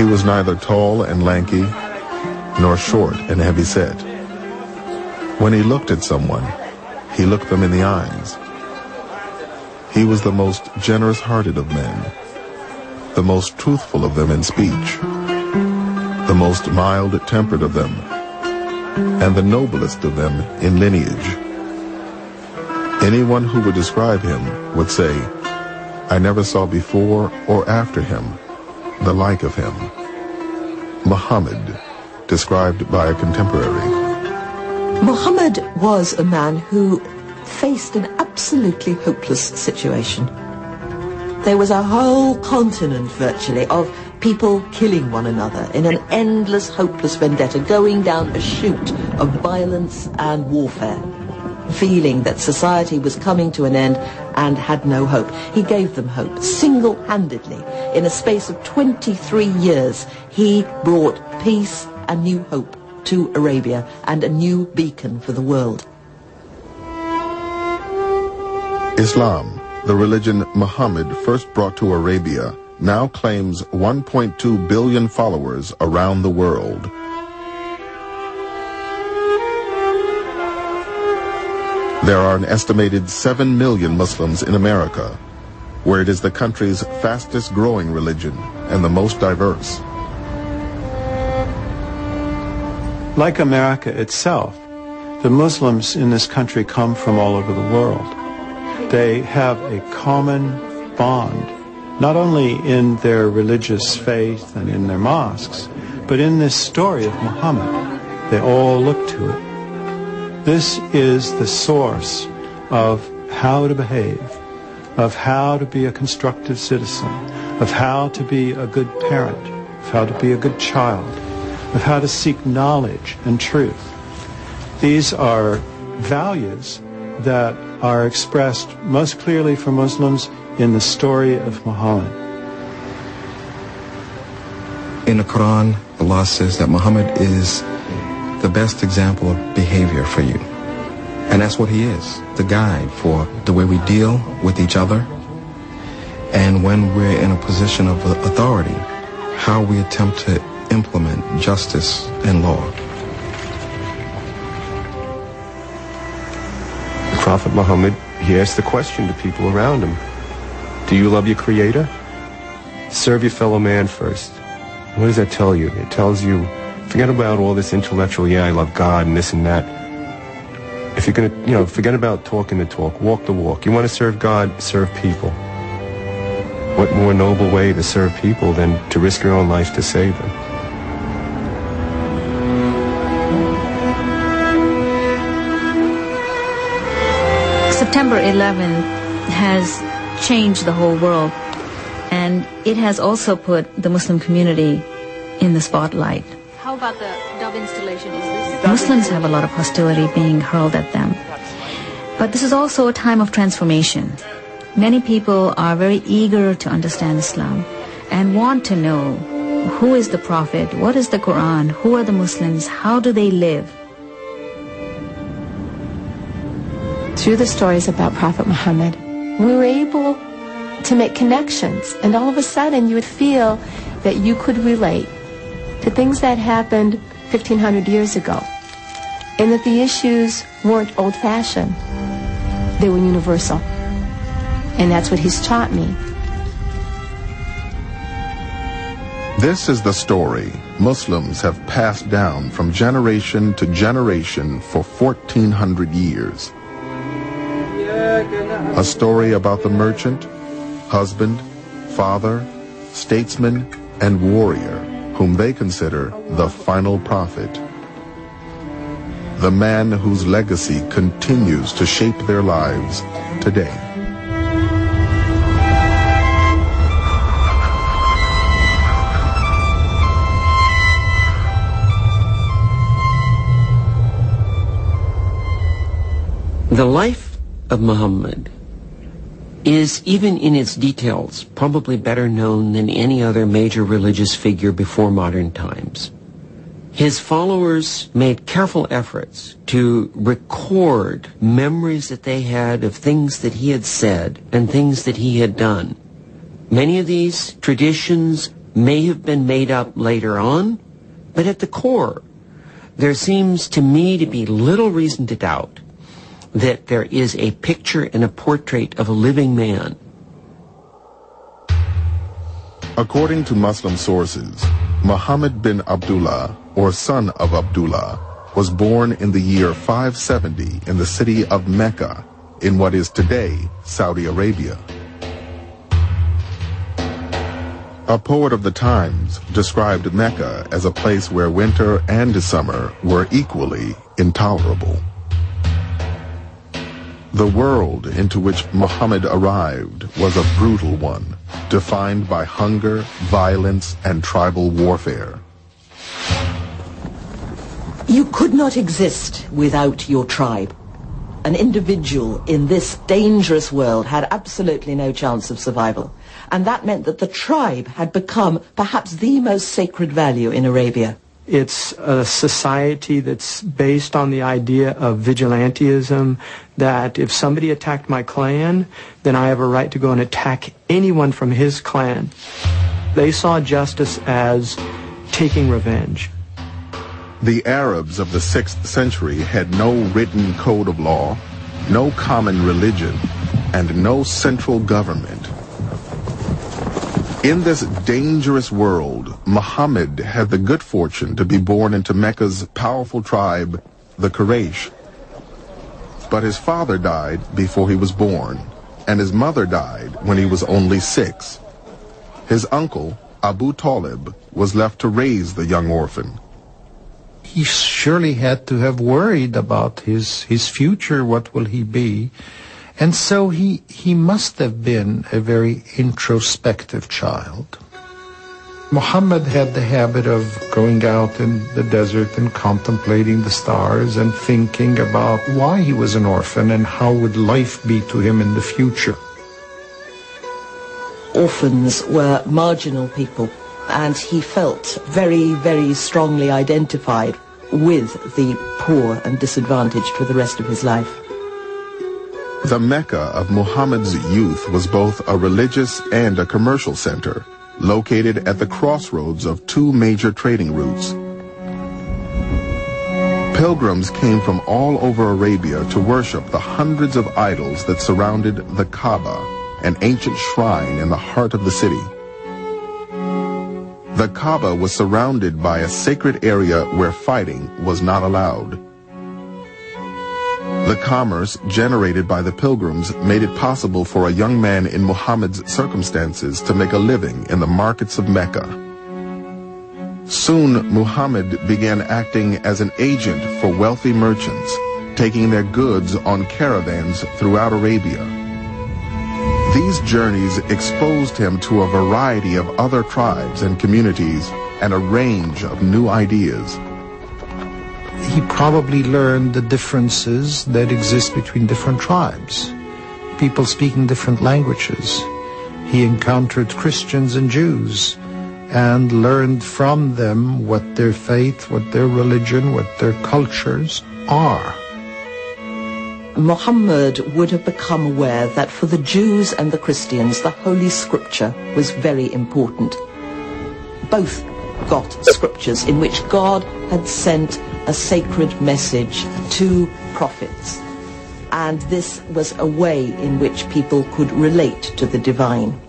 He was neither tall and lanky, nor short and heavy-set. When he looked at someone, he looked them in the eyes. He was the most generous-hearted of men, the most truthful of them in speech, the most mild-tempered of them, and the noblest of them in lineage. Anyone who would describe him would say, "I never saw before or after him the like of him." Mohammed, described by a contemporary. Mohammed was a man who faced an absolutely hopeless situation. There was a whole continent, virtually, of people killing one another in an endless, hopeless vendetta, going down a chute of violence and warfare, feeling that society was coming to an end and had no hope. He gave them hope, single-handedly. In a space of 23 years, he brought peace and new hope to Arabia and a new beacon for the world. Islam, the religion Muhammad first brought to Arabia, now claims 1.2 billion followers around the world. There are an estimated 7 million Muslims in America, where it is the country's fastest growing religion and the most diverse. Like America itself, the Muslims in this country come from all over the world. They have a common bond, not only in their religious faith and in their mosques, but in this story of Muhammad. They all look to it. This is the source of how to behave, of how to be a constructive citizen, of how to be a good parent, of how to be a good child, of how to seek knowledge and truth. These are values that are expressed most clearly for Muslims in the story of Muhammad. In the Quran, Allah says that Muhammad is the best example of behavior for you. And that's what he is, the guide for the way we deal with each other, and when we're in a position of authority, how we attempt to implement justice and law. Prophet Muhammad, he asked the question to people around him, do you love your Creator? Serve your fellow man first. What does that tell you? It tells you, forget about all this intellectual, yeah, I love God and this and that. If you're going to, forget about talking the talk, walk the walk. You want to serve God, serve people. What more noble way to serve people than to risk your own life to save them? September 11th has changed the whole world, and it has also put the Muslim community in the spotlight. How about the dove installation? Is this Muslims have a lot of hostility being hurled at them. But this is also a time of transformation. Many people are very eager to understand Islam and want to know who is the Prophet, what is the Quran, who are the Muslims, how do they live? Through the stories about Prophet Muhammad, we were able to make connections, and all of a sudden you would feel that you could relate to things that happened 1,500 years ago, and that the issues weren't old-fashioned, they were universal. And that's what he's taught me. This is the story Muslims have passed down from generation to generation for 1,400 years. A story about the merchant, husband, father, statesman, and warrior whom they consider the final prophet. The man whose legacy continues to shape their lives today. The life of Muhammad is, even in its details, probably better known than any other major religious figure before modern times. His followers made careful efforts to record memories that they had of things that he had said and things that he had done. Many of these traditions may have been made up later on, but at the core, there seems to me to be little reason to doubt that there is a picture and a portrait of a living man. According to Muslim sources, Muhammad bin Abdullah, or son of Abdullah, was born in the year 570 in the city of Mecca, in what is today Saudi Arabia. A poet of the times described Mecca as a place where winter and summer were equally intolerable. The world into which Muhammad arrived was a brutal one, defined by hunger, violence, and tribal warfare. You could not exist without your tribe. An individual in this dangerous world had absolutely no chance of survival. And that meant that the tribe had become perhaps the most sacred value in Arabia. It's a society that's based on the idea of vigilantism, that if somebody attacked my clan, then I have a right to go and attack anyone from his clan. They saw justice as taking revenge. The Arabs of the 6th century had no written code of law, no common religion, and no central government. In this dangerous world, Muhammad had the good fortune to be born into Mecca's powerful tribe, the Quraysh. But his father died before he was born, and his mother died when he was only 6. His uncle, Abu Talib, was left to raise the young orphan. He surely had to have worried about his future, what will he be? And so he must have been a very introspective child. Muhammad had the habit of going out in the desert and contemplating the stars and thinking about why he was an orphan and how would life be to him in the future. Orphans were marginal people, and he felt very, very strongly identified with the poor and disadvantaged for the rest of his life. The Mecca of Muhammad's youth was both a religious and a commercial center, located at the crossroads of 2 major trading routes. Pilgrims came from all over Arabia to worship the hundreds of idols that surrounded the Kaaba, an ancient shrine in the heart of the city. The Kaaba was surrounded by a sacred area where fighting was not allowed. The commerce generated by the pilgrims made it possible for a young man in Muhammad's circumstances to make a living in the markets of Mecca. Soon, Muhammad began acting as an agent for wealthy merchants, taking their goods on caravans throughout Arabia. These journeys exposed him to a variety of other tribes and communities and a range of new ideas. He probably learned the differences that exist between different tribes, people speaking different languages. He encountered Christians and Jews and learned from them what their faith, what their religion, what their cultures are. Muhammad would have become aware that for the Jews and the Christians, the Holy Scripture was very important. Both got scriptures in which God had sent a sacred message to prophets. And this was a way in which people could relate to the divine.